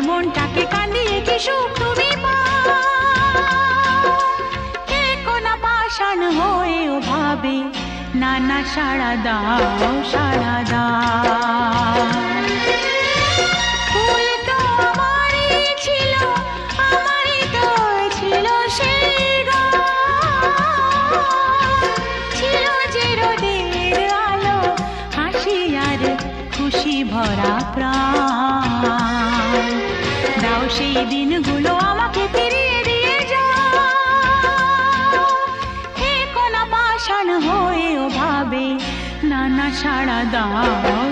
মনটাকে কান্দিয়ে কি সুখ তুমি পাও। এ কোনা পাষাণ হয়েও ভাবে না না সাড়া দাও সাড়া দাও। ফুল তো আমারই ছিল, আমারই তো ছিল সেই ছিল যে রোদের আলো, হাসি আর খুশি ভরা প্রাণ। দাও সেই দিনগুলো আমাকে ফিরিয়ে দিয়ে যাও। হে কোনা পাষাণ হয়েও ভাবে না না সাড়া দাও